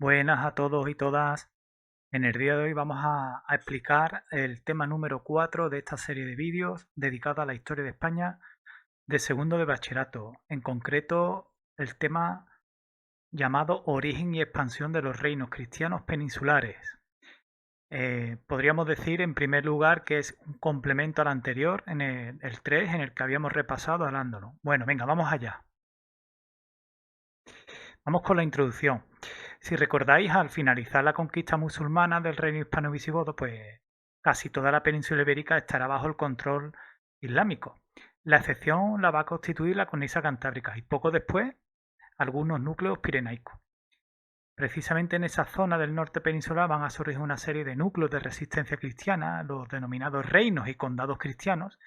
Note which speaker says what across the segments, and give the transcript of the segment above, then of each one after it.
Speaker 1: Buenas a todos y todas. En el día de hoy vamos a explicar el tema número 4 de esta serie de vídeos dedicada a la historia de España de segundo de bachillerato. En concreto, el tema llamado Origen y expansión de los reinos cristianos peninsulares. Podríamos decir en primer lugar que es un complemento al anterior, en el 3, en el que habíamos repasado hablándolo. Bueno, venga, vamos allá. Vamos con la introducción. Si recordáis, al finalizar la conquista musulmana del reino hispano-visigodo, pues casi toda la península ibérica estará bajo el control islámico. La excepción la va a constituir la cornisa cantábrica y poco después algunos núcleos pirenaicos. Precisamente en esa zona del norte peninsular van a surgir una serie de núcleos de resistencia cristiana, los denominados reinos y condados cristianos,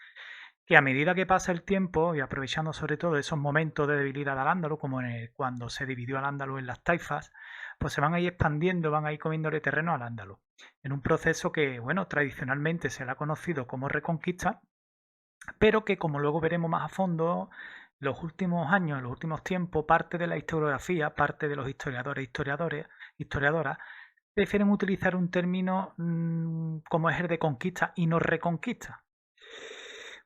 Speaker 1: que a medida que pasa el tiempo y aprovechando sobre todo esos momentos de debilidad al Ándalo, como cuando se dividió al Ándalo en las taifas, pues se van a ir expandiendo, van a ir comiéndole terreno al Ándalo, en un proceso que, bueno, tradicionalmente se le ha conocido como reconquista, pero que, como luego veremos más a fondo, los últimos años, en los últimos tiempos, parte de la historiografía, parte de los historiadoras, prefieren utilizar un término como es el de conquista y no reconquista.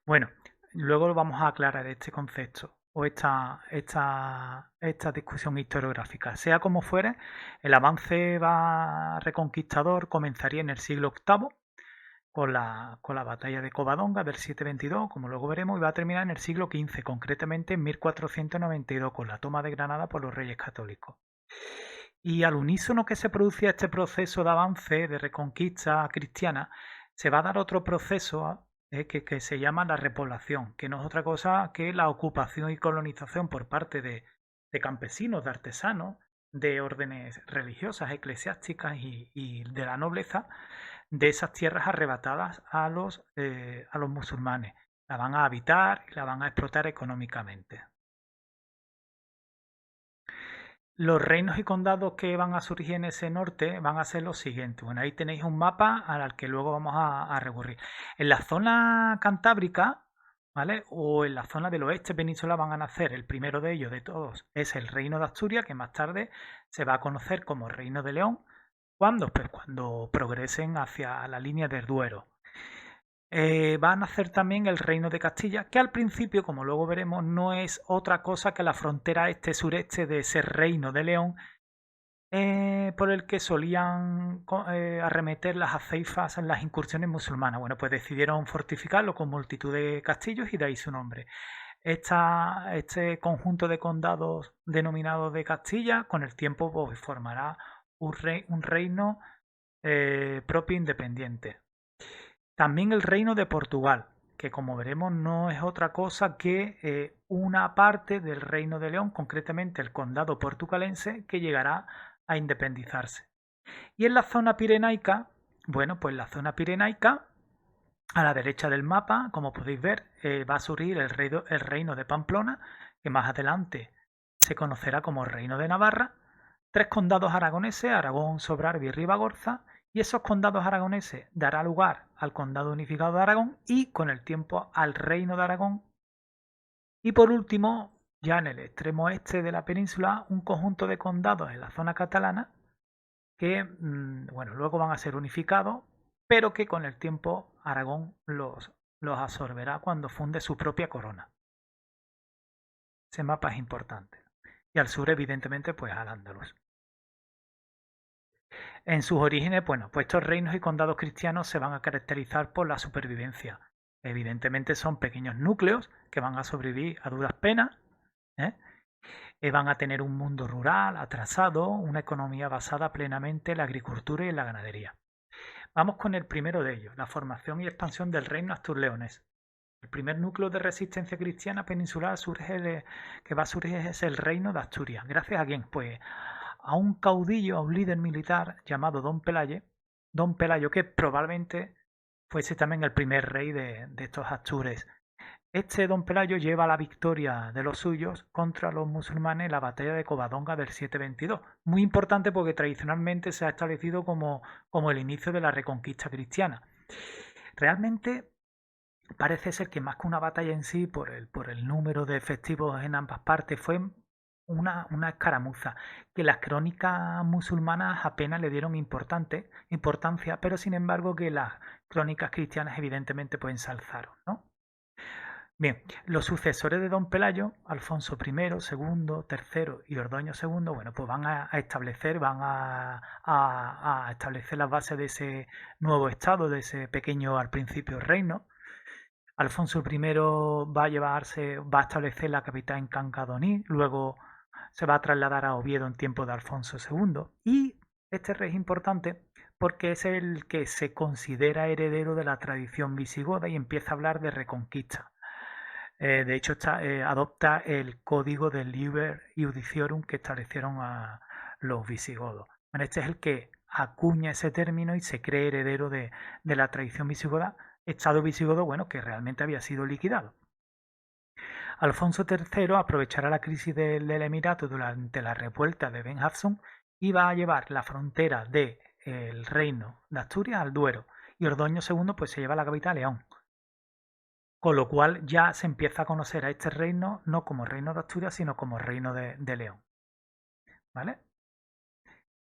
Speaker 1: Bueno, luego vamos a aclarar este concepto o esta discusión historiográfica. Sea como fuere, el avance reconquistador comenzaría en el siglo VIII con la batalla de Covadonga del 722, como luego veremos, y va a terminar en el siglo XV, concretamente en 1492, con la toma de Granada por los Reyes Católicos. Y al unísono que se producía este proceso de avance, de reconquista cristiana, se va a dar otro proceso que se llama la repoblación, que no es otra cosa que la ocupación y colonización por parte de campesinos, de artesanos, de órdenes religiosas, eclesiásticas y de la nobleza, de esas tierras arrebatadas a los musulmanes. La van a habitar y la van a explotar económicamente. Los reinos y condados que van a surgir en ese norte van a ser los siguientes. Bueno, ahí tenéis un mapa al que luego vamos a recurrir. En la zona cantábrica, ¿vale? O en la zona del oeste peninsular van a nacer. El primero de ellos, de todos, es el reino de Asturias, que más tarde se va a conocer como Reino de León. ¿Cuándo? Pues cuando progresen hacia la línea del Duero. Va a nacer también el reino de Castilla, que al principio, como luego veremos, no es otra cosa que la frontera este-sureste de ese reino de León, por el que solían arremeter las aceifas en las incursiones musulmanas. Bueno, pues decidieron fortificarlo con multitud de castillos y de ahí su nombre. Este conjunto de condados denominados de Castilla, con el tiempo pues, formará un reino propio e independiente. También el reino de Portugal, que como veremos no es otra cosa que una parte del reino de León, concretamente el condado portucalense, que llegará a independizarse. Y en la zona pirenaica, bueno, pues la zona pirenaica, a la derecha del mapa, como podéis ver, va a surgir el reino de Pamplona, que más adelante se conocerá como Reino de Navarra, tres condados aragoneses, Aragón, Sobrarbe y Ribagorza, y esos condados aragoneses dará lugar al condado unificado de Aragón y con el tiempo al reino de Aragón. Y por último, ya en el extremo este de la península, un conjunto de condados en la zona catalana que bueno, luego van a ser unificados, pero que con el tiempo Aragón los absorberá cuando funde su propia corona. Ese mapa es importante. Y al sur, evidentemente, pues al Andaluz. En sus orígenes, bueno, pues estos reinos y condados cristianos se van a caracterizar por la supervivencia. Evidentemente son pequeños núcleos que van a sobrevivir a duras penas, ¿eh? Van a tener un mundo rural atrasado, una economía basada plenamente en la agricultura y en la ganadería. Vamos con el primero de ellos, la formación y expansión del reino asturleonés. El primer núcleo de resistencia cristiana peninsular que va a surgir es el reino de Asturias. ¿Gracias a quién? Pues a un caudillo, a un líder militar llamado Don Pelayo, que probablemente fuese también el primer rey de estos Astures. Este Don Pelayo lleva la victoria de los suyos contra los musulmanes en la batalla de Covadonga del 722. Muy importante porque tradicionalmente se ha establecido como el inicio de la reconquista cristiana. Realmente parece ser que más que una batalla en sí, por el número de efectivos en ambas partes, fue una escaramuza que las crónicas musulmanas apenas le dieron importancia, pero sin embargo que las crónicas cristianas evidentemente pues ensalzaron, ¿no? Bien, los sucesores de Don Pelayo, Alfonso I, segundo, tercero y Ordoño II, bueno, pues van a establecer, a establecer las bases de ese nuevo estado, de ese pequeño al principio reino. Alfonso I va a establecer la capital en Cancadoní, luego se va a trasladar a Oviedo en tiempo de Alfonso II. Y este rey es importante porque es el que se considera heredero de la tradición visigoda y empieza a hablar de reconquista. De hecho, adopta el código del Liber Iudiciorum que establecieron a los visigodos. Bueno, este es el que acuña ese término y se cree heredero de la tradición visigoda, estado visigodo, bueno, que realmente había sido liquidado. Alfonso III aprovechará la crisis del Emirato durante la revuelta de Ben Hafsun y va a llevar la frontera del reino de Asturias al Duero. Y Ordoño II pues se lleva la capital a León. Con lo cual ya se empieza a conocer a este reino no como reino de Asturias, sino como reino de León. ¿Vale?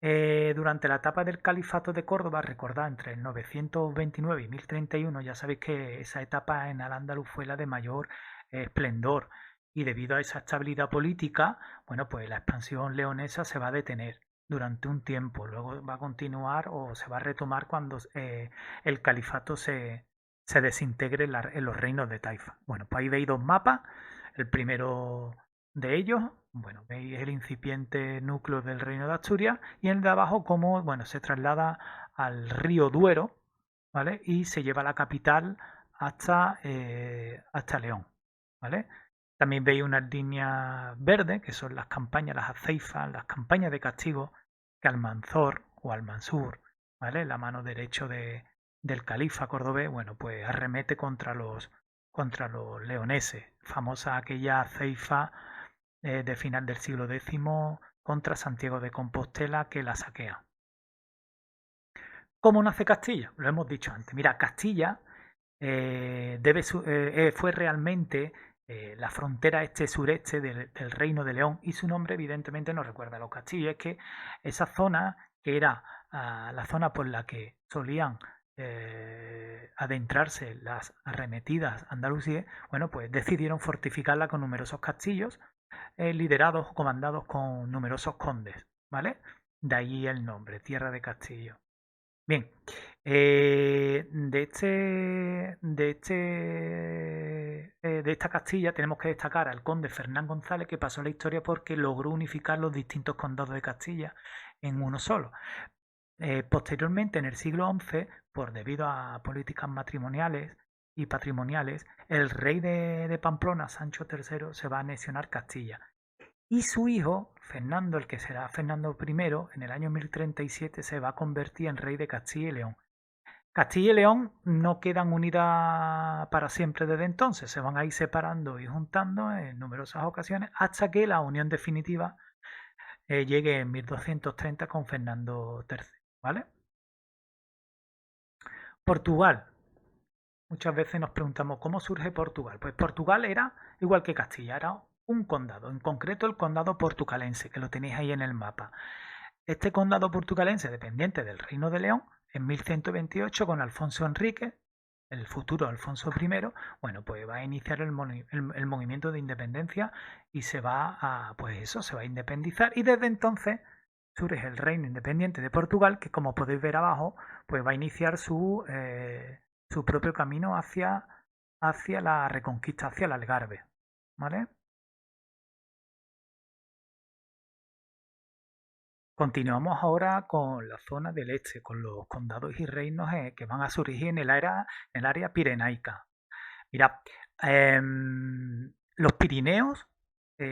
Speaker 1: Durante la etapa del califato de Córdoba, recordad, entre el 929 y 1031, ya sabéis que esa etapa en Al-Ándalus fue la de mayor esplendor y debido a esa estabilidad política, bueno, pues la expansión leonesa se va a detener durante un tiempo, luego va a continuar o se va a retomar cuando el califato se desintegre en los reinos de Taifa. Bueno, pues ahí veis dos mapas, el primero de ellos, bueno, veis el incipiente núcleo del reino de Asturias y el de abajo como, bueno, se traslada al río Duero, ¿vale? Y se lleva la capital hasta León, ¿vale? También veis unas líneas verdes, que son las campañas, las aceifas, las campañas de castigo que Almanzor o Almansur, ¿vale? La mano derecha del califa cordobés, bueno, pues arremete contra los leoneses. Famosa aquella ceifa de final del siglo X contra Santiago de Compostela que la saquea. ¿Cómo nace Castilla? Lo hemos dicho antes. Mira, Castilla fue realmente la frontera este-sureste del Reino de León y su nombre evidentemente nos recuerda a los castillos. Es que esa zona, que era la zona por la que solían adentrarse las arremetidas andaluzíes, bueno, pues decidieron fortificarla con numerosos castillos liderados o comandados con numerosos condes, ¿vale? De ahí el nombre, Tierra de Castillo. Bien, de esta Castilla tenemos que destacar al conde Fernán González, que pasó la historia porque logró unificar los distintos condados de Castilla en uno solo. Posteriormente, en el siglo XI, debido a políticas matrimoniales y patrimoniales, el rey de Pamplona, Sancho III, se va a anexionar Castilla. Y su hijo, Fernando, el que será Fernando I, en el año 1037 se va a convertir en rey de Castilla y León. Castilla y León no quedan unidas para siempre desde entonces, se van a ir separando y juntando en numerosas ocasiones hasta que la unión definitiva llegue en 1230 con Fernando III. ¿Vale? Portugal. Muchas veces nos preguntamos cómo surge Portugal. Pues Portugal era igual que Castilla, era un condado, en concreto el condado portucalense, que lo tenéis ahí en el mapa. Este condado portucalense, dependiente del Reino de León, en 1128 con Alfonso Enrique, el futuro Alfonso I, bueno, pues va a iniciar el movimiento de independencia y se va se va a independizar y desde entonces surge el Reino Independiente de Portugal, que como podéis ver abajo, pues va a iniciar su propio camino hacia la reconquista, hacia el Algarve, ¿vale? Continuamos ahora con la zona del este, con los condados y reinos que van a surgir en el área pirenaica. Mira, los Pirineos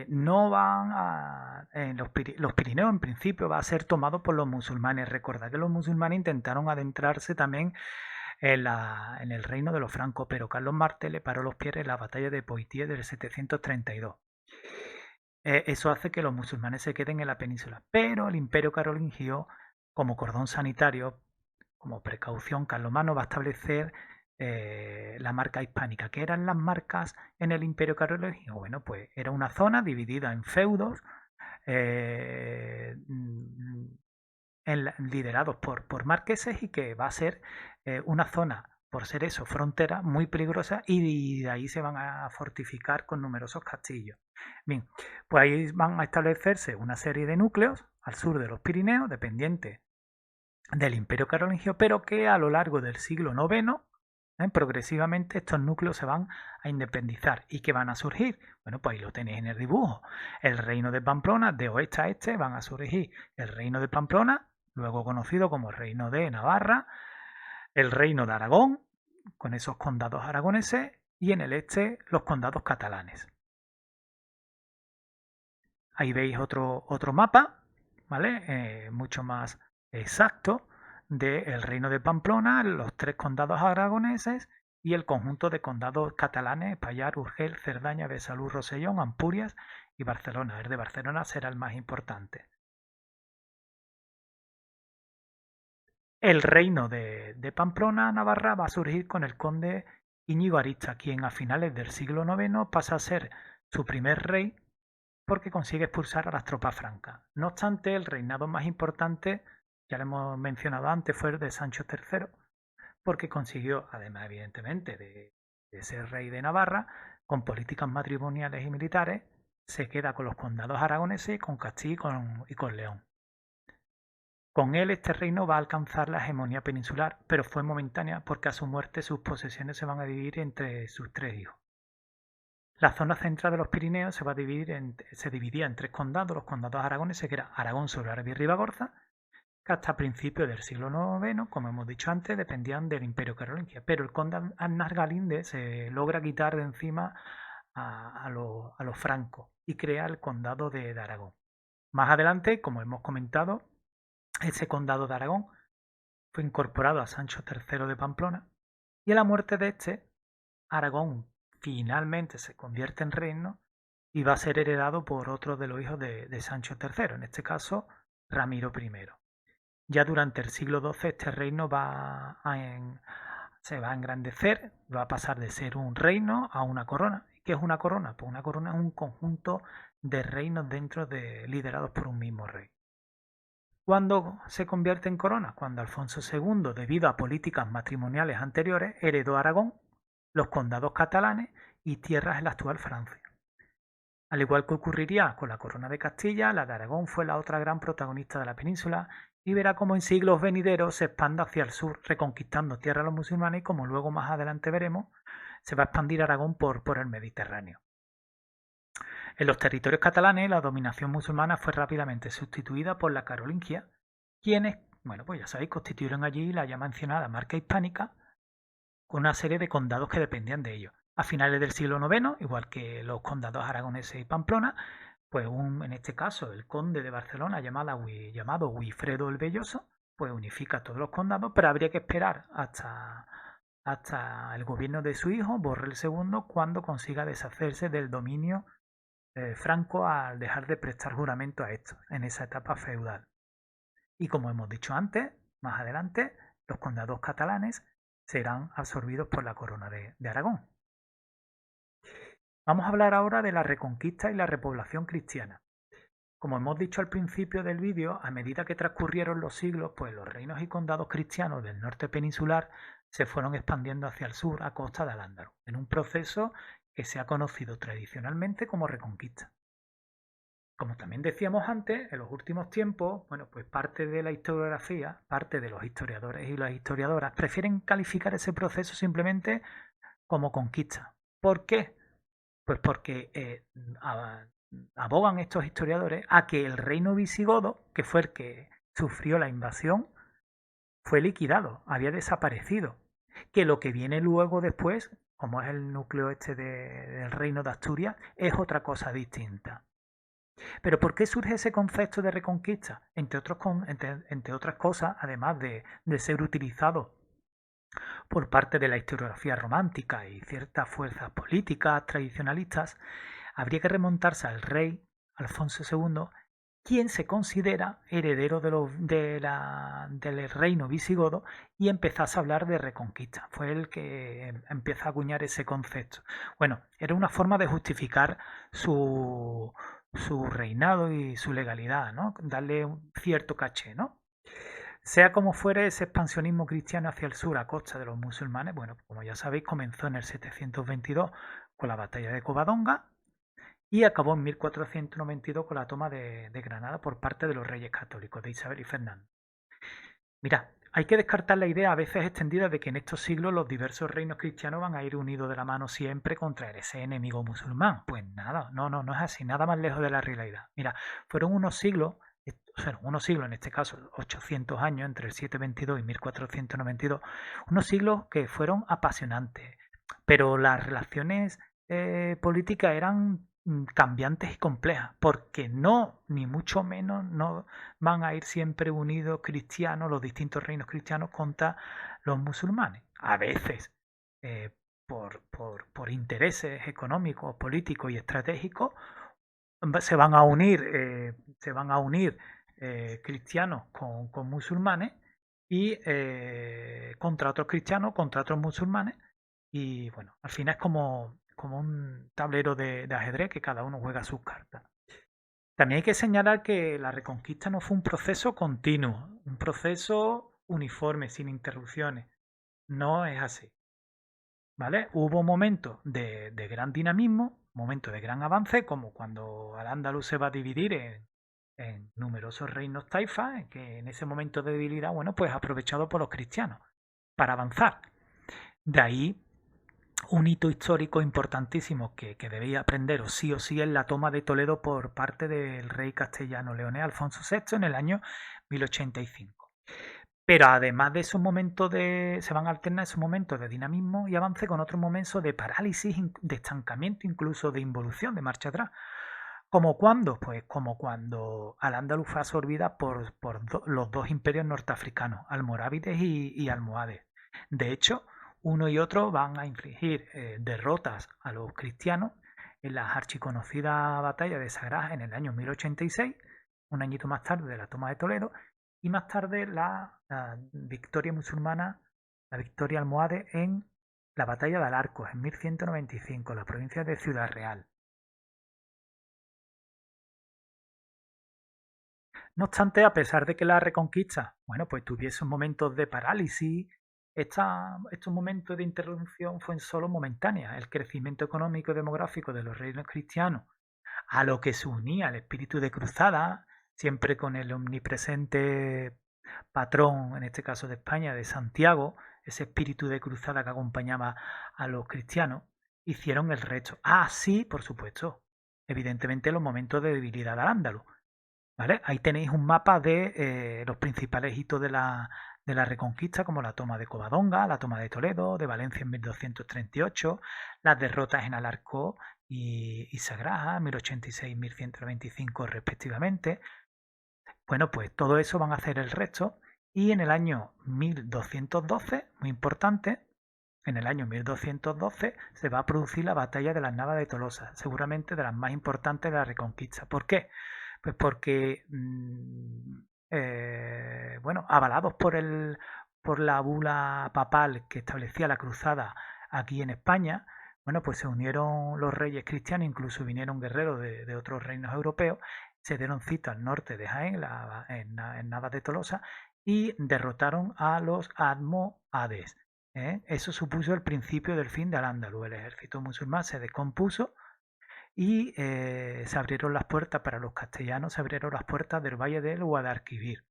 Speaker 1: no van a. Los Pirineos en principio va a ser tomado por los musulmanes. Recordad que los musulmanes intentaron adentrarse también en el reino de los francos, pero Carlos Martel le paró los pies en la batalla de Poitiers del 732. Eso hace que los musulmanes se queden en la península, pero el imperio carolingio, como cordón sanitario, como precaución, Carlomagno va a establecer la marca hispánica. ¿Qué eran las marcas en el imperio carolingio? Bueno, pues era una zona dividida en feudos, liderados por marqueses y que va a ser una zona, por ser eso, frontera muy peligrosa y de ahí se van a fortificar con numerosos castillos. Bien, pues ahí van a establecerse una serie de núcleos al sur de los Pirineos, dependientes del Imperio Carolingio, pero que a lo largo del siglo IX, progresivamente estos núcleos se van a independizar. ¿Y qué van a surgir? Bueno, pues ahí lo tenéis en el dibujo. El reino de Pamplona, de oeste a este, van a surgir el reino de Pamplona, luego conocido como el reino de Navarra, el reino de Aragón, con esos condados aragoneses, y en el este los condados catalanes. Ahí veis otro mapa, ¿vale? Mucho más exacto del reino de Pamplona, los 3 condados aragoneses y el conjunto de condados catalanes: Payar, Urgel, Cerdaña, Besalú, Rosellón, Ampurias y Barcelona. El de Barcelona será el más importante. El reino de Pamplona, Navarra, va a surgir con el conde Íñigo Aricha, quien a finales del siglo IX pasa a ser su primer rey porque consigue expulsar a las tropas francas. No obstante, el reinado más importante, ya lo hemos mencionado antes, fue el de Sancho III, porque consiguió, además evidentemente de ser rey de Navarra, con políticas matrimoniales y militares, se queda con los condados aragoneses, con Castilla y con León. Con él este reino va a alcanzar la hegemonía peninsular, pero fue momentánea porque a su muerte sus posesiones se van a dividir entre sus 3 hijos. La zona central de los Pirineos se dividía en 3 condados: los condados aragoneses, que era Aragón, Sobrarbe y Ribagorza, que hasta principios del siglo IX, como hemos dicho antes, dependían del Imperio Carolingio. Pero el conde Arnaz Galinde se logra quitar de encima a los francos y crea el condado de Aragón. Más adelante, como hemos comentado, ese condado de Aragón fue incorporado a Sancho III de Pamplona y a la muerte de este, Aragón finalmente se convierte en reino y va a ser heredado por otro de los hijos de Sancho III, en este caso Ramiro I. Ya durante el siglo XII este reino se va a engrandecer, va a pasar de ser un reino a una corona. ¿Qué es una corona? Pues una corona es un conjunto de reinos liderados por un mismo rey. ¿Cuándo se convierte en corona? Cuando Alfonso II, debido a políticas matrimoniales anteriores, heredó Aragón, los condados catalanes y tierras en la actual Francia. Al igual que ocurriría con la corona de Castilla, la de Aragón fue la otra gran protagonista de la península y verá cómo en siglos venideros se expande hacia el sur, reconquistando tierra a los musulmanes, y como luego más adelante veremos, se va a expandir Aragón por el Mediterráneo. En los territorios catalanes, la dominación musulmana fue rápidamente sustituida por la carolingia, quienes, bueno, pues ya sabéis, constituyeron allí la ya mencionada marca hispánica, con una serie de condados que dependían de ellos. A finales del siglo IX, igual que los condados aragoneses y Pamplona, pues en este caso el conde de Barcelona llamado Wifredo el Velloso, pues unifica todos los condados, pero habría que esperar hasta el gobierno de su hijo, Borrell II, cuando consiga deshacerse del dominio franco al dejar de prestar juramento a estos en esa etapa feudal. Y como hemos dicho antes, más adelante, los condados catalanes serán absorbidos por la corona de Aragón. Vamos a hablar ahora de la reconquista y la repoblación cristiana. Como hemos dicho al principio del vídeo, a medida que transcurrieron los siglos, pues los reinos y condados cristianos del norte peninsular se fueron expandiendo hacia el sur a costa de Al-Ándalus, en un proceso que se ha conocido tradicionalmente como reconquista. Como también decíamos antes, en los últimos tiempos, bueno, pues parte de la historiografía, parte de los historiadores y las historiadoras prefieren calificar ese proceso simplemente como conquista. ¿Por qué? Pues porque abogan estos historiadores a que el reino visigodo, que fue el que sufrió la invasión, fue liquidado, había desaparecido. Que lo que viene luego después, como es el núcleo del reino de Asturias, es otra cosa distinta. Pero ¿por qué surge ese concepto de reconquista? Entre otras cosas, además de ser utilizado por parte de la historiografía romántica y ciertas fuerzas políticas tradicionalistas, habría que remontarse al rey Alfonso II, quien se considera heredero del reino visigodo y empezase a hablar de reconquista. Fue el que empieza a acuñar ese concepto. Bueno, era una forma de justificar su su reinado y su legalidad, ¿no? Darle un cierto caché, ¿no? Sea como fuere, ese expansionismo cristiano hacia el sur a costa de los musulmanes, bueno, como ya sabéis, comenzó en el 722 con la batalla de Covadonga y acabó en 1492 con la toma de Granada por parte de los reyes católicos de Isabel y Fernando. Mira, hay que descartar la idea a veces extendida de que en estos siglos los diversos reinos cristianos van a ir unidos de la mano siempre contra ese enemigo musulmán. Pues nada, no es así, nada más lejos de la realidad. Mira, fueron unos siglos, en este caso 800 años, entre el 722 y 1492, unos siglos que fueron apasionantes, pero las relaciones políticas eran cambiantes y complejas, porque no, ni mucho menos, no van a ir siempre unidos cristianos, los distintos reinos cristianos contra los musulmanes. A veces, eh, por intereses económicos, políticos y estratégicos, se van a unir cristianos con musulmanes y contra otros cristianos, contra otros musulmanes. Y bueno, al final es como un tablero de ajedrez que cada uno juega sus cartas. También hay que señalar que la reconquista no fue un proceso continuo, un proceso uniforme, sin interrupciones. No es así. ¿Vale? Hubo momentos de gran dinamismo, momentos de gran avance, como cuando Al-Ándalus se va a dividir en numerosos reinos taifas, que en ese momento de debilidad, bueno, pues aprovechado por los cristianos para avanzar. De ahí un hito histórico importantísimo que debéis aprender o sí es la toma de Toledo por parte del rey castellano leonés Alfonso VI en el año 1085. Pero además de esos momentos se van a alternar esos momentos de dinamismo y avance con otros momentos de parálisis, de estancamiento, incluso de involución, de marcha atrás. ¿Como cuándo? Pues como cuando Al-Ándalus fue absorbida por los dos imperios norteafricanos, almorávides y almohades. De hecho, uno y otro van a infligir derrotas a los cristianos en la archiconocida batalla de Sagrada en el año 1086, un añito más tarde de la toma de Toledo, y más tarde la victoria musulmana, la victoria almohade en la batalla de Alarcos en 1195, en la provincia de Ciudad Real. No obstante, a pesar de que la reconquista, bueno, pues tuviese momentos de parálisis, estos momentos de interrupción fueron solo momentáneas. El crecimiento económico y demográfico de los reinos cristianos, a lo que se unía el espíritu de cruzada, siempre con el omnipresente patrón, en este caso de España, de Santiago, ese espíritu de cruzada que acompañaba a los cristianos, hicieron el resto. Ah, sí, por supuesto. Evidentemente los momentos de debilidad al Ándalus. ¿Vale? Ahí tenéis un mapa de los principales hitos de la Reconquista, como la toma de Covadonga, la toma de Toledo, de Valencia en 1238, las derrotas en Alarcó y Sagraja, 1086 y 1125 respectivamente. Bueno, pues todo eso van a hacer el resto. Y en el año 1212, muy importante, en el año 1212 se va a producir la batalla de las Navas de Tolosa, seguramente de las más importantes de la Reconquista. ¿Por qué? Pues porque, bueno, avalados por la bula papal que establecía la cruzada aquí en España, bueno, pues se unieron los reyes cristianos, incluso vinieron guerreros de otros reinos europeos, se dieron cita al norte de Jaén, en Navas de Tolosa, y derrotaron a los almohades. Eso supuso el principio del fin de Al-Ándalus. El ejército musulmán se descompuso y se abrieron las puertas para los castellanos, se abrieron las puertas del Valle del Guadalquivir.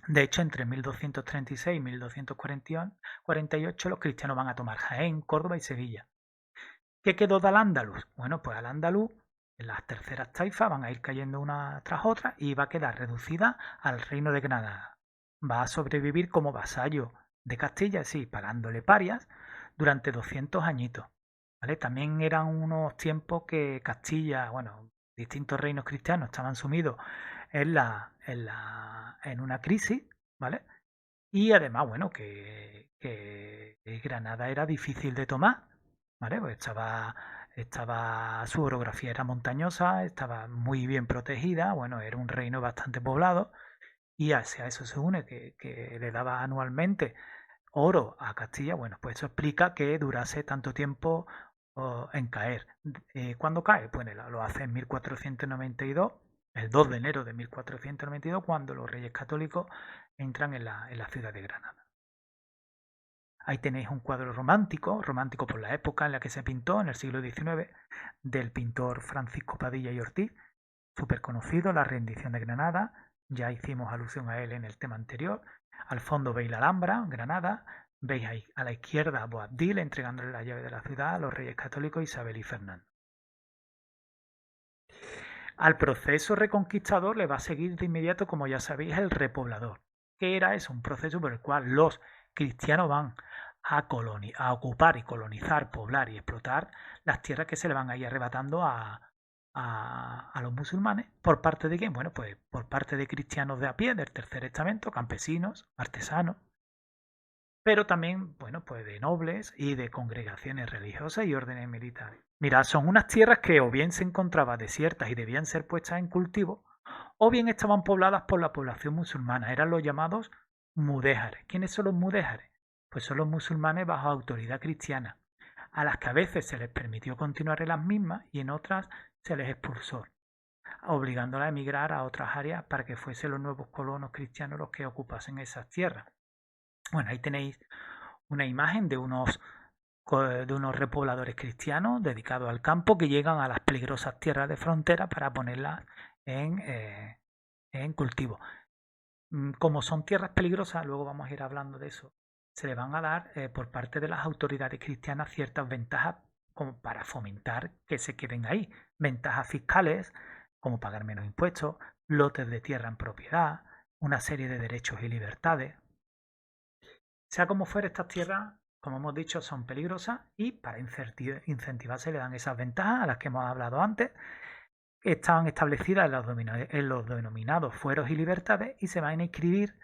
Speaker 1: De hecho, entre 1236 y 1248 los cristianos van a tomar Jaén, Córdoba y Sevilla. ¿Qué quedó de Al-Ándalus? Bueno, pues Al-Ándalus, en las terceras taifas van a ir cayendo una tras otra y va a quedar reducida al reino de Granada. Va a sobrevivir como vasallo de Castilla, sí, pagándole parias durante 200 añitos. ¿Vale? También eran unos tiempos que Castilla, bueno, distintos reinos cristianos estaban sumidos en una crisis, ¿vale? Y además, bueno, que Granada era difícil de tomar, ¿vale? Pues su orografía era montañosa, estaba muy bien protegida, bueno, era un reino bastante poblado, y a eso se une que le daba anualmente oro a Castilla, bueno, pues eso explica que durase tanto tiempo en caer. ¿Cuándo cae? Pues lo hace en 1492, el 2 de enero de 1492, cuando los Reyes Católicos entran en la ciudad de Granada. Ahí tenéis un cuadro romántico, romántico por la época en la que se pintó, en el siglo XIX, del pintor Francisco Padilla y Ortiz, súper conocido, La rendición de Granada. Ya hicimos alusión a él en el tema anterior. Al fondo veis la Alhambra, Granada. Veis ahí a la izquierda a Boabdil entregándole la llave de la ciudad a los Reyes Católicos Isabel y Fernando. Al proceso reconquistador le va a seguir de inmediato, como ya sabéis, el repoblador. ¿Qué era eso? Un proceso por el cual los cristianos van a ocupar y colonizar, poblar y explotar las tierras que se le van a ir arrebatando a los musulmanes. ¿Por parte de quién? Bueno, pues por parte de cristianos de a pie, del tercer estamento, campesinos, artesanos, pero también, bueno, pues de nobles y de congregaciones religiosas y órdenes militares. Mirad, son unas tierras que o bien se encontraban desiertas y debían ser puestas en cultivo, o bien estaban pobladas por la población musulmana. Eran los llamados mudéjares. ¿Quiénes son los mudéjares? Pues son los musulmanes bajo autoridad cristiana, a las que a veces se les permitió continuar en las mismas y en otras se les expulsó, obligándolas a emigrar a otras áreas para que fuesen los nuevos colonos cristianos los que ocupasen esas tierras. Bueno, ahí tenéis una imagen de unos repobladores cristianos dedicados al campo que llegan a las peligrosas tierras de frontera para ponerlas en cultivo. Como son tierras peligrosas, luego vamos a ir hablando de eso, se le van a dar por parte de las autoridades cristianas ciertas ventajas como para fomentar que se queden ahí. Ventajas fiscales, como pagar menos impuestos, lotes de tierra en propiedad, una serie de derechos y libertades. Sea como fuera, estas tierras, como hemos dicho, son peligrosas y para incentivar se le dan esas ventajas a las que hemos hablado antes. Estaban establecidas en los denominados fueros y libertades y se van a inscribir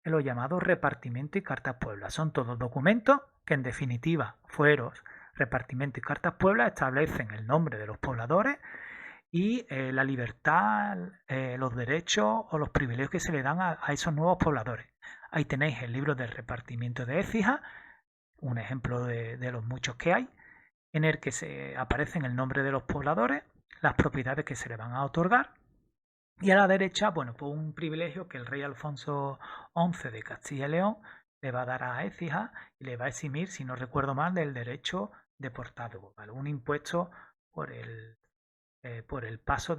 Speaker 1: en los llamados repartimientos y cartas pueblas. Son todos documentos que, en definitiva, fueros, repartimientos y cartas pueblas establecen el nombre de los pobladores y la libertad, los derechos o los privilegios que se le dan a esos nuevos pobladores. Ahí tenéis el libro del repartimiento de Écija, un ejemplo de los muchos que hay, en el que se aparecen el nombre de los pobladores, las propiedades que se le van a otorgar, y a la derecha, bueno, pues un privilegio que el rey Alfonso XI de Castilla y León le va a dar a Écija y le va a eximir, si no recuerdo mal, del derecho de portazgo, ¿vale? Un impuesto por el paso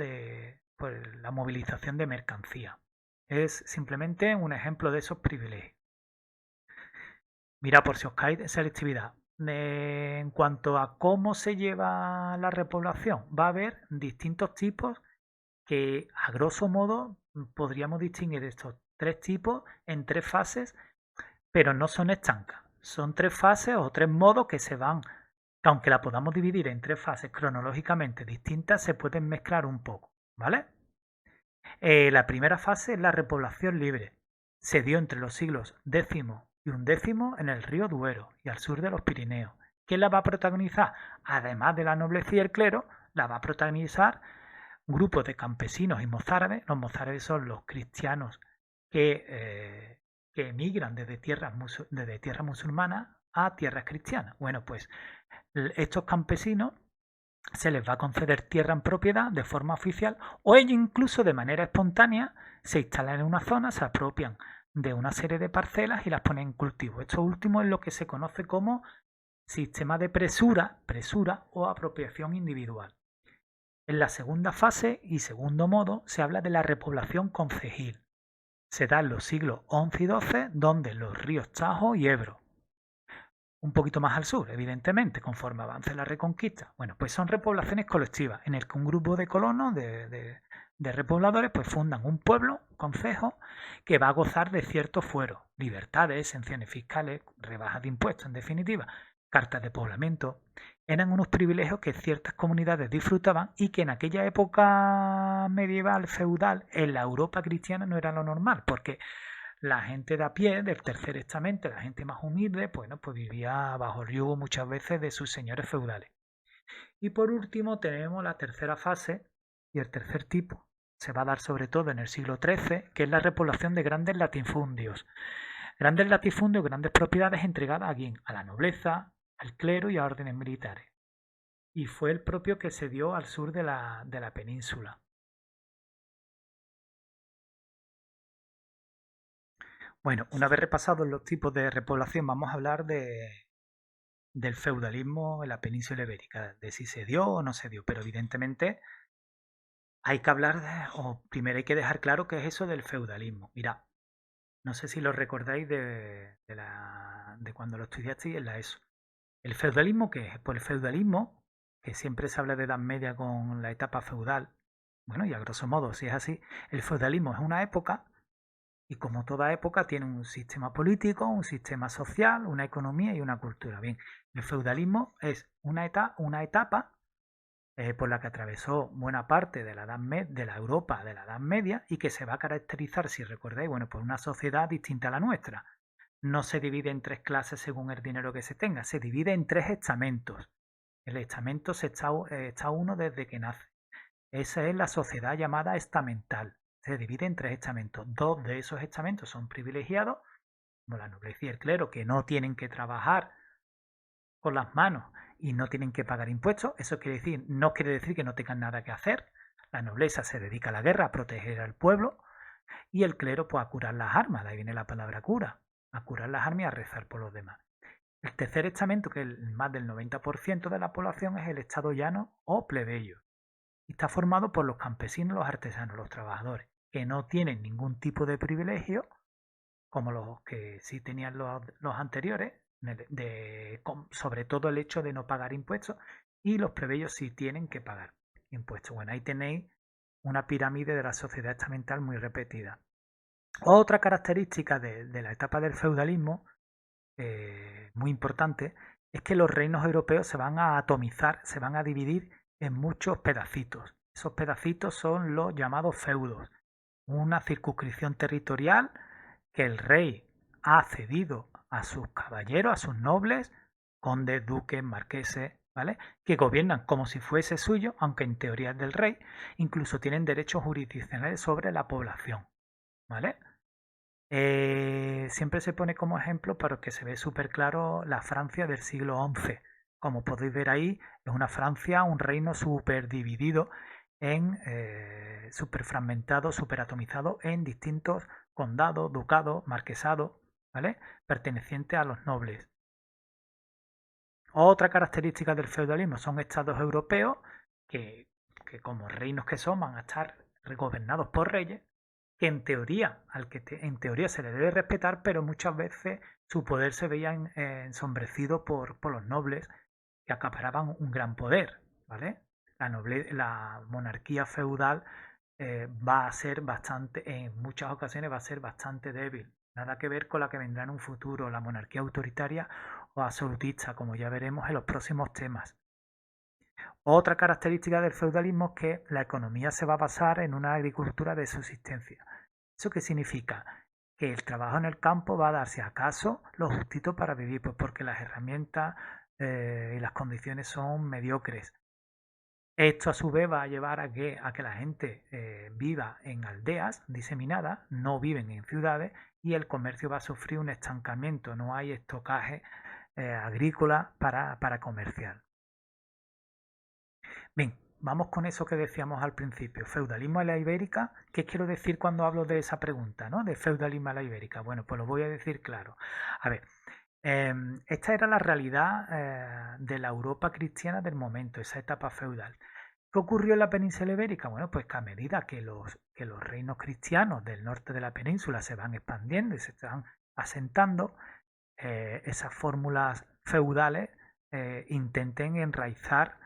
Speaker 1: por la movilización de mercancía. Es simplemente un ejemplo de esos privilegios. Mira, por si os cae de selectividad. En cuanto a cómo se lleva la repoblación, va a haber distintos tipos que, a grosso modo, podríamos distinguir estos tres tipos en tres fases, pero no son estancas. Son tres fases o tres modos que se van, que aunque la podamos dividir en tres fases cronológicamente distintas, se pueden mezclar un poco, ¿vale? La primera fase es la repoblación libre. Se dio entre los siglos X y XI en el río Duero y al sur de los Pirineos. ¿Quién la va a protagonizar? Además de la nobleza y el clero, la va a protagonizar grupos de campesinos y mozárabes. Los mozárabes son los cristianos que emigran desde tierras musulmanas a tierras cristianas. Bueno, pues estos campesinos se les va a conceder tierra en propiedad de forma oficial o ellos incluso de manera espontánea se instalan en una zona, se apropian de una serie de parcelas y las ponen en cultivo. Esto último es lo que se conoce como sistema de presura o apropiación individual. En la segunda fase y segundo modo se habla de la repoblación concejil. Se da en los siglos XI y XII, donde los ríos Tajo y Ebro, un poquito más al sur, evidentemente, conforme avance la reconquista. Bueno, pues son repoblaciones colectivas, en el que un grupo de colonos, de repobladores, pues fundan un pueblo, concejo, que va a gozar de ciertos fueros, libertades, exenciones fiscales, rebajas de impuestos, en definitiva, cartas de poblamiento. Eran unos privilegios que ciertas comunidades disfrutaban y que en aquella época medieval, feudal, en la Europa cristiana no era lo normal, porque la gente de a pie, del tercer estamento, la gente más humilde, bueno, pues vivía bajo el yugo muchas veces de sus señores feudales. Y por último tenemos la tercera fase y el tercer tipo. Se va a dar sobre todo en el siglo XIII, que es la repoblación de grandes latifundios. Grandes latifundios, grandes propiedades entregadas a quién? A la nobleza, al clero y a órdenes militares. y fue el propio que se dio al sur de la península. Bueno, una vez repasados los tipos de repoblación, vamos a hablar del feudalismo en la península ibérica, de si se dio o no se dio, pero evidentemente hay que hablar, o primero hay que dejar claro qué es eso del feudalismo. Mirad, no sé si lo recordáis de cuando lo estudiasteis en la ESO. ¿El feudalismo qué es? Pues el feudalismo, que siempre se habla de Edad Media con la etapa feudal, bueno, y a grosso modo, si es así, el feudalismo es una época y como toda época tiene un sistema político, un sistema social, una economía y una cultura. Bien, el feudalismo es una etapa por la que atravesó buena parte de de la Europa de la Edad Media y que se va a caracterizar, si recordáis, bueno, por una sociedad distinta a la nuestra. No se divide en tres clases según el dinero que se tenga, se divide en tres estamentos. El estamento está uno desde que nace. Esa es la sociedad llamada estamental. Se divide en tres estamentos. Dos de esos estamentos son privilegiados, como la nobleza y el clero, que no tienen que trabajar con las manos y no tienen que pagar impuestos. Eso no quiere decir que no tengan nada que hacer. La nobleza se dedica a la guerra, a proteger al pueblo, y el clero pues a curar las armas, de ahí viene la palabra cura, a curar las armas y a rezar por los demás. El tercer estamento, que es más del 90% de la población, es el estado llano o plebeyo. Y está formado por los campesinos, los artesanos, los trabajadores, que no tienen ningún tipo de privilegio, como los que sí tenían los anteriores, sobre todo el hecho de no pagar impuestos, y los plebeyos sí tienen que pagar impuestos. Bueno, ahí tenéis una pirámide de la sociedad estamental muy repetida. Otra característica de la etapa del feudalismo, muy importante, es que los reinos europeos se van a atomizar, se van a dividir en muchos pedacitos. Esos pedacitos son los llamados feudos, una circunscripción territorial que el rey ha cedido a sus caballeros, a sus nobles, condes, duques, marqueses, ¿vale? Que gobiernan como si fuese suyo, aunque en teoría es del rey, incluso tienen derechos jurisdiccionales sobre la población, ¿vale? Siempre se pone como ejemplo para que se ve súper claro la Francia del siglo XI. Como podéis ver ahí, es una Francia, un reino súper dividido súper fragmentado, súper atomizado en distintos condados, ducados, marquesados, ¿vale? Pertenecientes a los nobles. Otra característica del feudalismo son estados europeos que como reinos que son van a estar gobernados por reyes que en teoría, en teoría se le debe respetar, pero muchas veces su poder se veía ensombrecido por los nobles que acaparaban un gran poder, ¿vale? La monarquía feudal va a ser bastante, en muchas ocasiones va a ser bastante débil. Nada que ver con la que vendrá en un futuro, la monarquía autoritaria o absolutista, como ya veremos en los próximos temas. Otra característica del feudalismo es que la economía se va a basar en una agricultura de subsistencia. ¿Eso qué significa? Que el trabajo en el campo va a darse acaso lo justito para vivir, pues porque las herramientas y las condiciones son mediocres. Esto a su vez va a llevar a que la gente viva en aldeas diseminadas, no viven en ciudades y el comercio va a sufrir un estancamiento, no hay estocaje agrícola para comerciar. Bien, vamos con eso que decíamos al principio, feudalismo a la ibérica. ¿Qué quiero decir cuando hablo de esa pregunta, ¿no? De feudalismo a la ibérica. Bueno, pues lo voy a decir claro. A ver, esta era la realidad de la Europa cristiana del momento, esa etapa feudal. ¿Qué ocurrió en la península ibérica? Bueno, pues que a medida que los reinos cristianos del norte de la península se van expandiendo y se están asentando, esas fórmulas feudales intenten enraizar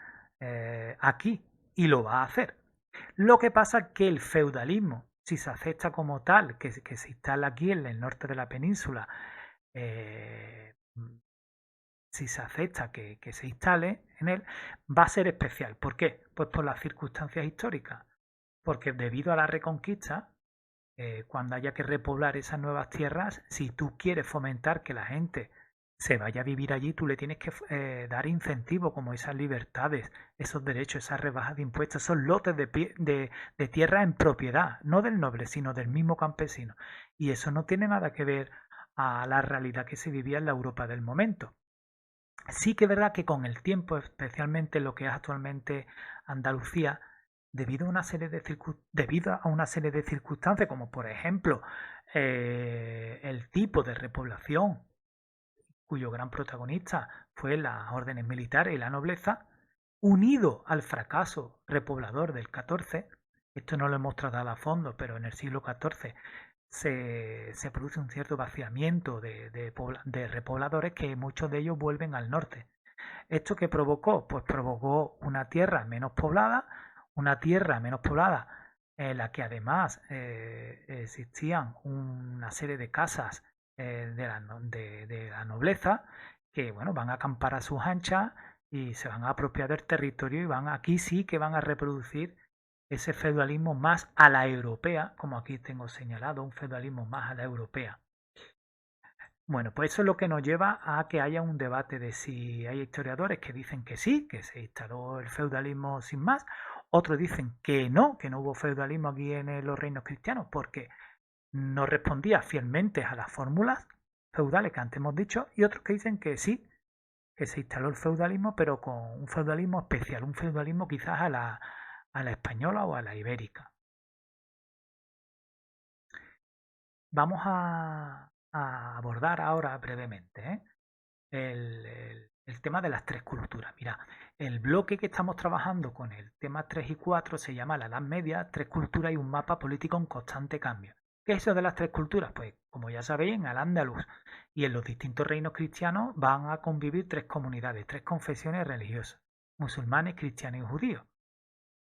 Speaker 1: aquí y lo va a hacer. Lo que pasa es que el feudalismo, si se acepta como tal, que se instala aquí en el norte de la península, eh, si se acepta que se instale en él, va a ser especial. ¿Por qué? Pues por las circunstancias históricas. Porque debido a la reconquista, cuando haya que repoblar esas nuevas tierras, si tú quieres fomentar que la gente se vaya a vivir allí, tú le tienes que dar incentivos como esas libertades, esos derechos, esas rebajas de impuestos, esos lotes de tierra en propiedad, no del noble, sino del mismo campesino. Y eso no tiene nada que ver a la realidad que se vivía en la Europa del momento. Sí que es verdad que con el tiempo, especialmente lo que es actualmente Andalucía, debido a una serie de circunstancias, como por ejemplo el tipo de repoblación, cuyo gran protagonista fue las órdenes militares y la nobleza, unido al fracaso repoblador del XIV, esto no lo hemos tratado a fondo, pero en el siglo XIV se produce un cierto vaciamiento de repobladores que muchos de ellos vuelven al norte. ¿Esto qué provocó? Pues provocó una tierra menos poblada en la que además existían una serie de casas de la nobleza que bueno, van a acampar a sus anchas y se van a apropiar del territorio y aquí sí que van a reproducir ese feudalismo más a la europea, como aquí tengo señalado, un feudalismo más a la europea. Bueno, pues eso es lo que nos lleva a que haya un debate de si hay historiadores que dicen que sí, que se instaló el feudalismo sin más, otros dicen que no hubo feudalismo aquí en los reinos cristianos porque no respondía fielmente a las fórmulas feudales que antes hemos dicho, y otros que dicen que sí, que se instaló el feudalismo, pero con un feudalismo especial, un feudalismo quizás a la española o a la ibérica. Vamos a abordar ahora brevemente, el tema de las tres culturas. Mira, el bloque que estamos trabajando con el tema 3 y 4 se llama la Edad Media, tres culturas y un mapa político en constante cambio. ¿Qué es eso de las tres culturas? Pues, como ya sabéis, en Al-Ándalus y en los distintos reinos cristianos van a convivir tres comunidades, tres confesiones religiosas, musulmanes, cristianos y judíos.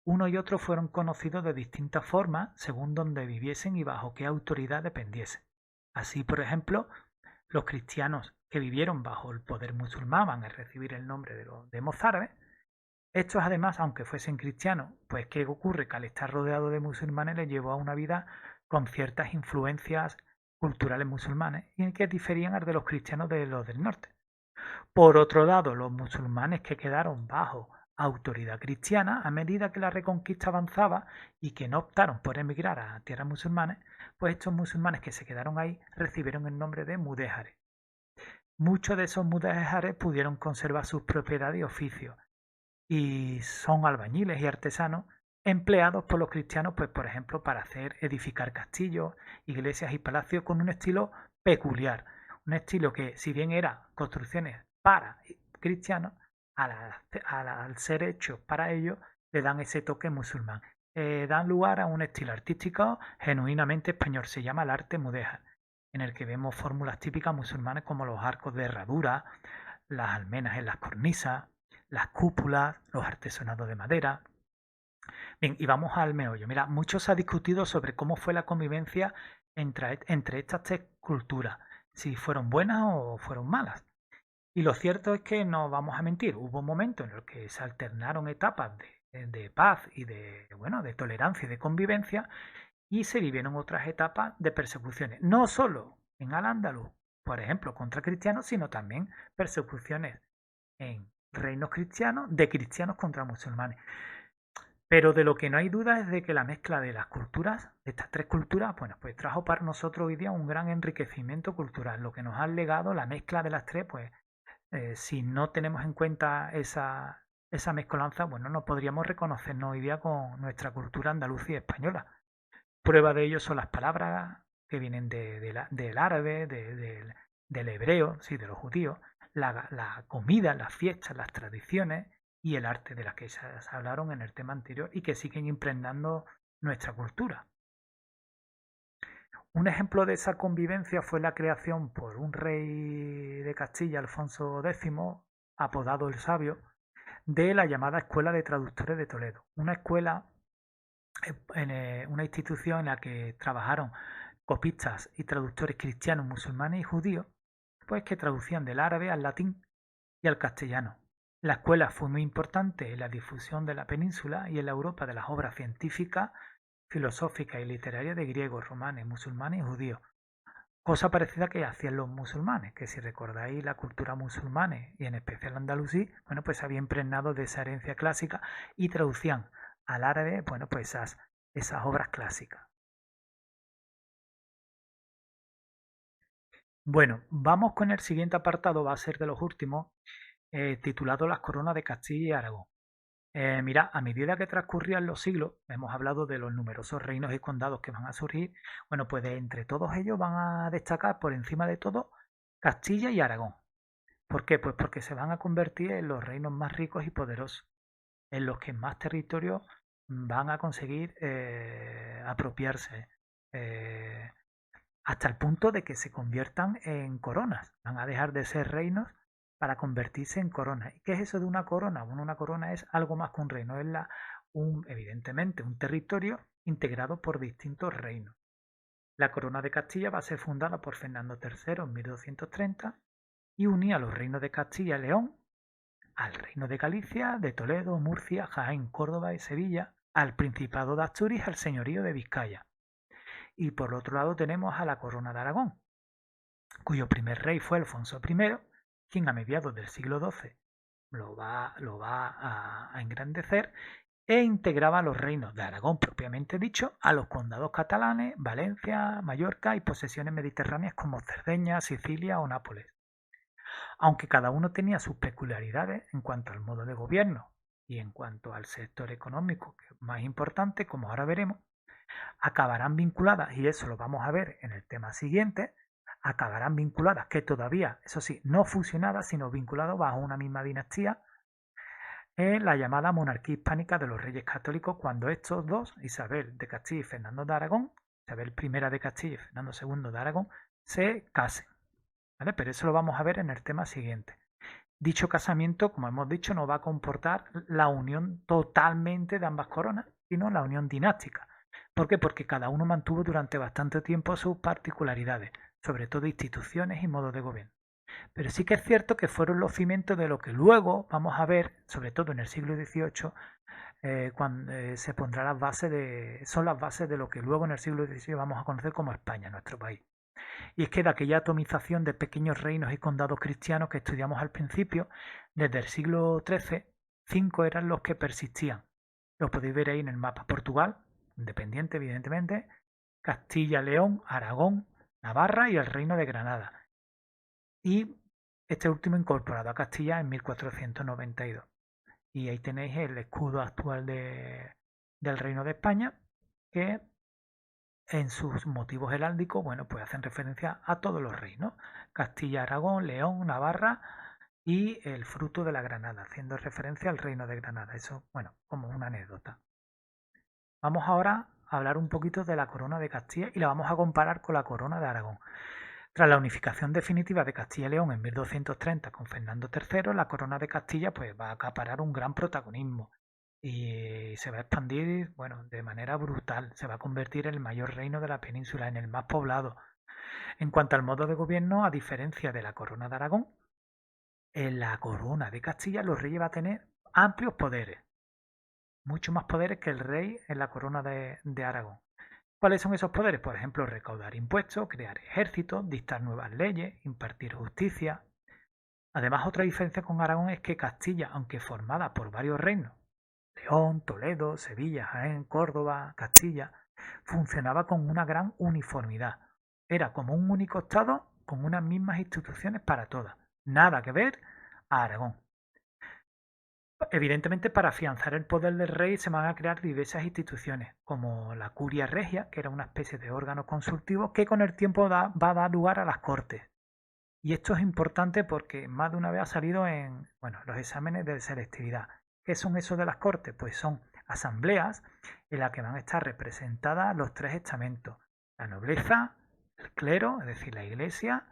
Speaker 1: Uno y otro fueron conocidos de distintas formas según donde viviesen y bajo qué autoridad dependiesen. Así, por ejemplo, los cristianos que vivieron bajo el poder musulmán van a recibir el nombre de mozárabes. Estos además, aunque fuesen cristianos, pues ¿qué ocurre? Que al estar rodeado de musulmanes les llevó a una vida con ciertas influencias culturales musulmanes y que diferían de los cristianos de los del norte. Por otro lado, los musulmanes que quedaron bajo autoridad cristiana a medida que la reconquista avanzaba y que no optaron por emigrar a tierras musulmanes, pues estos musulmanes que se quedaron ahí recibieron el nombre de mudéjares. Muchos de esos mudéjares pudieron conservar sus propiedades y oficios y son albañiles y artesanos empleados por los cristianos, pues por ejemplo, para edificar castillos, iglesias y palacios con un estilo peculiar, un estilo que si bien era construcciones para cristianos, al ser hechos para ellos, le dan ese toque musulmán. Dan lugar a un estilo artístico genuinamente español, se llama el arte mudéjar, en el que vemos fórmulas típicas musulmanas como los arcos de herradura, las almenas en las cornisas, las cúpulas, los artesonados de madera. Bien, y vamos al meollo. Mira, mucho se ha discutido sobre cómo fue la convivencia entre estas tres culturas, si fueron buenas o fueron malas. Y lo cierto es que no vamos a mentir, hubo momentos en los que se alternaron etapas de paz y bueno, de tolerancia y de convivencia, y se vivieron otras etapas de persecuciones, no solo en Al-Ándalus, por ejemplo, contra cristianos, sino también persecuciones en reinos cristianos, de cristianos contra musulmanes. Pero de lo que no hay duda es de que la mezcla de las culturas, de estas tres culturas, bueno, pues trajo para nosotros hoy día un gran enriquecimiento cultural. Lo que nos ha legado la mezcla de las tres, pues si no tenemos en cuenta esa mezcolanza, bueno, no podríamos reconocernos hoy día con nuestra cultura andaluza y española. Prueba de ello son las palabras que vienen del árabe, del hebreo, sí, de los judíos, la comida, las fiestas, las tradiciones y el arte de las que se hablaron en el tema anterior y que siguen impregnando nuestra cultura. Un ejemplo de esa convivencia fue la creación por un rey de Castilla, Alfonso X, apodado el Sabio, de la llamada Escuela de Traductores de Toledo. Una escuela, una institución en la que trabajaron copistas y traductores cristianos, musulmanes y judíos, pues que traducían del árabe al latín y al castellano. La escuela fue muy importante en la difusión de la península y en la Europa de las obras científicas, filosóficas y literarias de griegos, romanos, musulmanes y judíos. Cosa parecida que hacían los musulmanes, que si recordáis la cultura musulmana y en especial andalusí, bueno, pues había impregnado de esa herencia clásica y traducían al árabe, bueno, pues esas obras clásicas. Bueno, vamos con el siguiente apartado, va a ser de los últimos, titulado Las coronas de Castilla y Aragón. Mira, a medida que transcurrían los siglos, hemos hablado de los numerosos reinos y condados que van a surgir. Bueno, pues entre todos ellos van a destacar por encima de todo Castilla y Aragón. ¿Por qué? Pues porque se van a convertir en los reinos más ricos y poderosos, en los que más territorios van a conseguir apropiarse, eh, hasta el punto de que se conviertan en coronas. Van a dejar de ser reinos para convertirse en coronas. ¿Y qué es eso de una corona? Bueno, una corona es algo más que un reino, es evidentemente un territorio integrado por distintos reinos. La corona de Castilla va a ser fundada por Fernando III en 1230 y unía los reinos de Castilla y León al reino de Galicia, de Toledo, Murcia, Jaén, Córdoba y Sevilla, al Principado de Asturias, al señorío de Vizcaya. Y por otro lado tenemos a la corona de Aragón, cuyo primer rey fue Alfonso I, quien a mediados del siglo XII lo va a engrandecer e integraba los reinos de Aragón propiamente dicho a los condados catalanes, Valencia, Mallorca y posesiones mediterráneas como Cerdeña, Sicilia o Nápoles. Aunque cada uno tenía sus peculiaridades en cuanto al modo de gobierno y en cuanto al sector económico, que es más importante, como ahora veremos, acabarán vinculadas, y eso lo vamos a ver en el tema siguiente, acabarán vinculadas, que todavía, eso sí, no fusionadas, sino vinculadas bajo una misma dinastía, en la llamada monarquía hispánica de los reyes católicos, cuando estos dos, Isabel de Castilla y Fernando de Aragón, Isabel I de Castilla y Fernando II de Aragón, se casen. ¿Vale? Pero eso lo vamos a ver en el tema siguiente. Dicho casamiento, como hemos dicho, no va a comportar la unión totalmente de ambas coronas, sino la unión dinástica. ¿Por qué? Porque cada uno mantuvo durante bastante tiempo sus particularidades, sobre todo instituciones y modos de gobierno. Pero sí que es cierto que fueron los cimientos de lo que luego vamos a ver, sobre todo en el siglo XVIII, cuando se pondrá son las bases de lo que luego en el siglo XVIII vamos a conocer como España, nuestro país. Y es que de aquella atomización de pequeños reinos y condados cristianos que estudiamos al principio, desde el siglo XIII, 5 eran los que persistían. Lo podéis ver ahí en el mapa. Portugal, independiente evidentemente, Castilla, León, Aragón, Navarra y el Reino de Granada. Y este último incorporado a Castilla en 1492. Y ahí tenéis el escudo actual del Reino de España, que en sus motivos heráldicos, bueno, pues hacen referencia a todos los reinos, Castilla, Aragón, León, Navarra y el fruto de la Granada, haciendo referencia al reino de Granada. Eso, bueno, como una anécdota. Vamos ahora a hablar un poquito de la corona de Castilla y la vamos a comparar con la corona de Aragón. Tras la unificación definitiva de Castilla y León en 1230 con Fernando III, la corona de Castilla pues, va a acaparar un gran protagonismo y se va a expandir, bueno, de manera brutal. Se va a convertir en el mayor reino de la península, en el más poblado. En cuanto al modo de gobierno, a diferencia de la corona de Aragón, en la corona de Castilla los reyes va a tener amplios poderes, mucho más poderes que el rey en la corona de Aragón. ¿Cuáles son esos poderes? Por ejemplo, recaudar impuestos, crear ejércitos, dictar nuevas leyes, impartir justicia. Además, otra diferencia con Aragón es que Castilla, aunque formada por varios reinos, León, Toledo, Sevilla, Jaén, Córdoba, Castilla, funcionaba con una gran uniformidad. Era como un único estado con unas mismas instituciones para todas. Nada que ver a Aragón. Evidentemente, para afianzar el poder del rey se van a crear diversas instituciones, como la curia regia, que era una especie de órgano consultivo que con el tiempo va a dar lugar a las cortes. Y esto es importante porque más de una vez ha salido en los exámenes de selectividad. ¿Qué son esos de las cortes? Pues son asambleas en las que van a estar representadas los tres estamentos: la nobleza, el clero, es decir, la iglesia,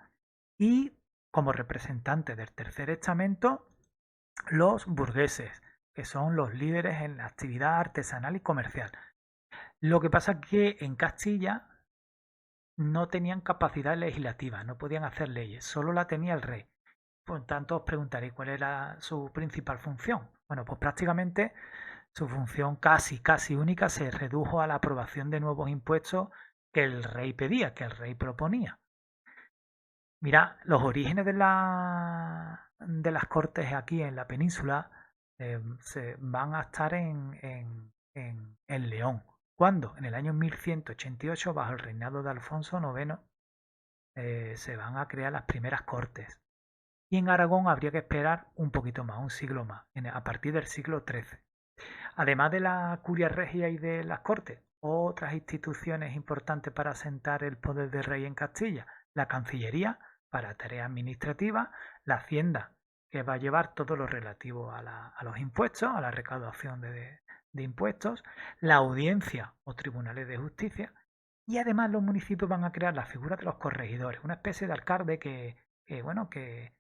Speaker 1: y como representantes del tercer estamento, los burgueses, que son los líderes en la actividad artesanal y comercial. Lo que pasa es que en Castilla no tenían capacidad legislativa, no podían hacer leyes, solo la tenía el rey. Por tanto, os preguntaréis cuál era su principal función. Bueno, pues prácticamente su función casi única se redujo a la aprobación de nuevos impuestos que el rey pedía, que el rey proponía. Mira, los orígenes de las cortes aquí en la península se van a estar en León. ¿Cuándo? En el año 1188, bajo el reinado de Alfonso IX, se van a crear las primeras cortes. y en Aragón habría que esperar un poquito más, un siglo más, a partir del siglo XIII. Además de la curia regia y de las cortes, otras instituciones importantes para asentar el poder del rey en Castilla: la Cancillería para tareas administrativas, la Hacienda, que va a llevar todo lo relativo a los impuestos, a la recaudación de impuestos, la Audiencia o tribunales de justicia, y además los municipios van a crear la figura de los corregidores, una especie de alcalde bueno, que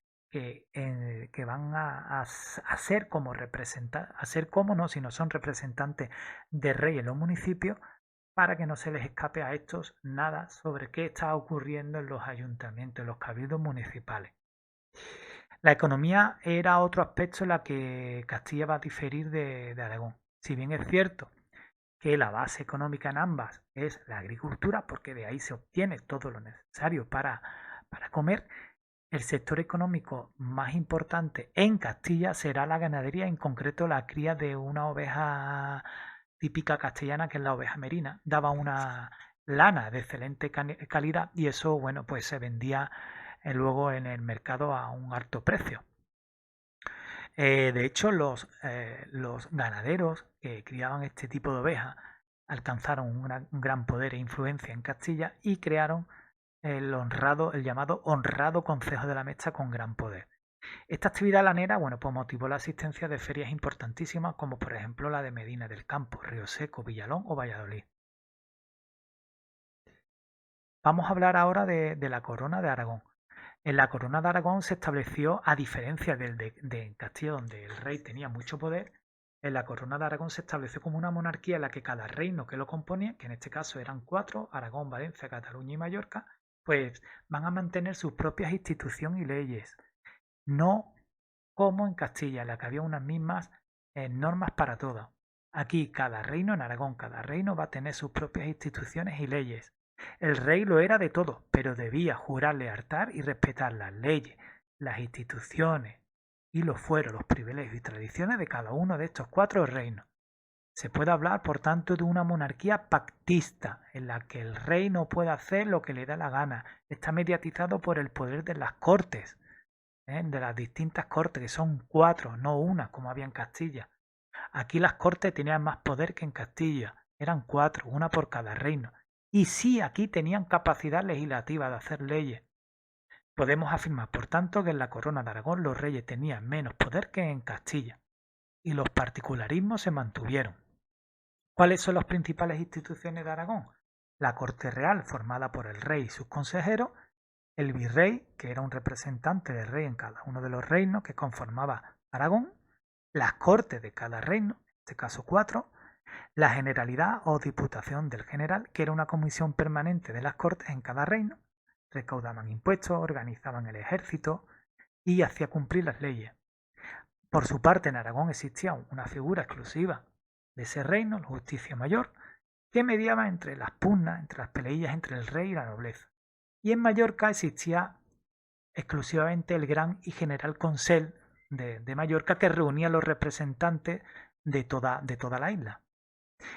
Speaker 1: van a ser como representantes, a ser como no, si no son representantes de rey en los municipios, para que no se les escape a estos nada sobre qué está ocurriendo en los ayuntamientos, en los cabildos municipales. La economía era otro aspecto en la que Castilla va a diferir de Aragón. Si bien es cierto que la base económica en ambas es la agricultura, porque de ahí se obtiene todo lo necesario para comer, el sector económico más importante en Castilla será la ganadería, en concreto la cría de una oveja típica castellana, que es la oveja merina. Daba una lana de excelente calidad y eso, bueno, pues se vendía luego en el mercado a un alto precio. De hecho, los ganaderos que criaban este tipo de ovejas alcanzaron un gran poder e influencia en Castilla y crearon el llamado honrado Concejo de la Mecha con gran poder. Esta actividad lanera, bueno, pues motivó la asistencia de ferias importantísimas, como por ejemplo la de Medina del Campo, Río Seco, Villalón o Valladolid. Vamos a hablar ahora de la Corona de Aragón. En la Corona de Aragón se estableció, a diferencia de Castilla, donde el rey tenía mucho poder, en la Corona de Aragón se estableció como una monarquía en la que cada reino que lo componía, que en este caso eran 4, Aragón, Valencia, Cataluña y Mallorca, pues van a mantener sus propias instituciones y leyes. No como en Castilla, en la que había unas mismas normas para todo. Aquí cada reino, en Aragón, cada reino va a tener sus propias instituciones y leyes. El rey lo era de todo, pero debía jurar lealtad y respetar las leyes, las instituciones y los fueros, los privilegios y tradiciones de cada uno de estos 4 reinos. Se puede hablar, por tanto, de una monarquía pactista, en la que el rey no puede hacer lo que le da la gana. Está mediatizado por el poder de las cortes, de las distintas cortes, que son 4, no una, como había en Castilla. Aquí las cortes tenían más poder que en Castilla, eran 4, una por cada reino. Y sí, aquí tenían capacidad legislativa de hacer leyes. Podemos afirmar, por tanto, que en la corona de Aragón los reyes tenían menos poder que en Castilla, y los particularismos se mantuvieron. ¿Cuáles son las principales instituciones de Aragón? La corte real, formada por el rey y sus consejeros; el virrey, que era un representante del rey en cada uno de los reinos que conformaba Aragón; las cortes de cada reino, en este caso 4; la generalidad o diputación del general, que era una comisión permanente de las cortes en cada reino, recaudaban impuestos, organizaban el ejército y hacía cumplir las leyes. Por su parte, en Aragón existía una figura exclusiva de ese reino, el justicia mayor, que mediaba entre las pugnas, entre las peleillas entre el rey y la nobleza. Y en Mallorca existía exclusivamente el Gran y General Consell de Mallorca, que reunía a los representantes de toda la isla.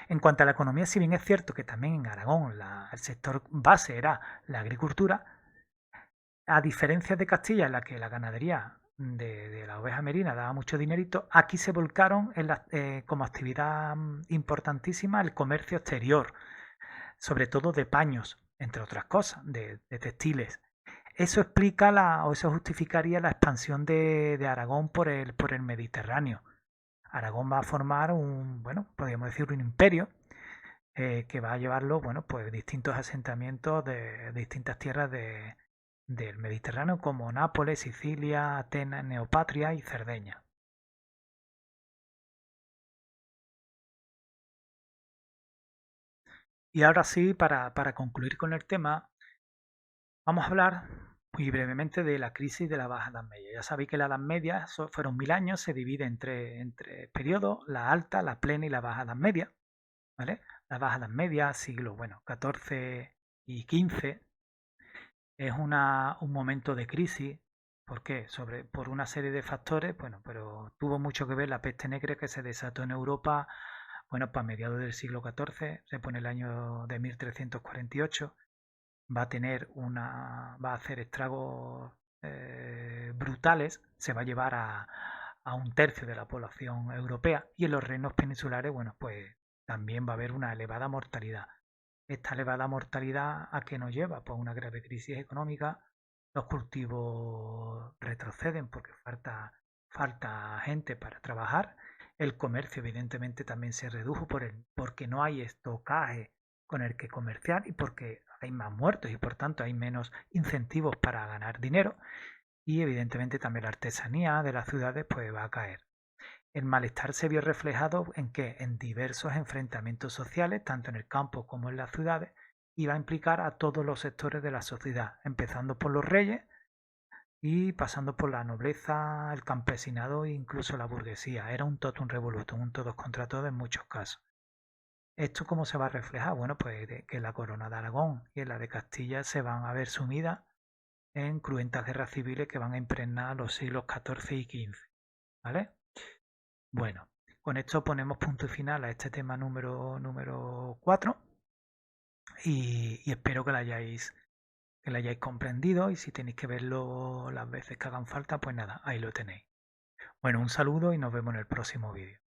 Speaker 1: En cuanto a la economía, si bien es cierto que también en Aragón el sector base era la agricultura, a diferencia de Castilla, en la que la ganadería de la oveja merina daba mucho dinerito, aquí se volcaron como actividad importantísima el comercio exterior, sobre todo de paños, entre otras cosas, de textiles. Eso explica o eso justificaría la expansión de Aragón por el Mediterráneo. Aragón va a formar bueno, podríamos decir un imperio, que va a llevarlo, bueno, pues distintos asentamientos de distintas tierras del Mediterráneo, como Nápoles, Sicilia, Atenas, Neopatria y Cerdeña. Y ahora sí, para concluir con el tema, vamos a hablar muy brevemente de la crisis de la Baja Edad Media. Ya sabéis que la Edad Media fueron 1000 años, se divide entre periodos: la Alta, la Plena y la Baja Edad Media. ¿Vale? La Baja Edad Media, siglo, bueno, XIV y XV, es un momento de crisis. ¿Por qué? Por una serie de factores, bueno, pero tuvo mucho que ver la peste negra que se desató en Europa, bueno, para mediados del siglo XIV, se pone el año de 1348, va a hacer estragos brutales, se va a llevar a un tercio de la población europea, y en los reinos peninsulares, bueno, pues también va a haber una elevada mortalidad. Esta elevada mortalidad, ¿a qué nos lleva? Pues una grave crisis económica, los cultivos retroceden porque falta gente para trabajar, el comercio evidentemente también se redujo porque no hay estocaje con el que comerciar y porque hay más muertos y por tanto hay menos incentivos para ganar dinero, y evidentemente también la artesanía de las ciudades pues va a caer. El malestar se vio reflejado en que en diversos enfrentamientos sociales, tanto en el campo como en las ciudades, iba a implicar a todos los sectores de la sociedad, empezando por los reyes y pasando por la nobleza, el campesinado e incluso la burguesía. Era un totum revolutum, un todos contra todos en muchos casos. ¿Esto cómo se va a reflejar? Bueno, pues que la corona de Aragón y en la de Castilla se van a ver sumidas en cruentas guerras civiles que van a impregnar los siglos XIV y XV. ¿Vale? Bueno, con esto ponemos punto final a este tema número 4 y espero que lo hayáis comprendido, y si tenéis que verlo las veces que hagan falta, pues nada, ahí lo tenéis. Bueno, un saludo y nos vemos en el próximo vídeo.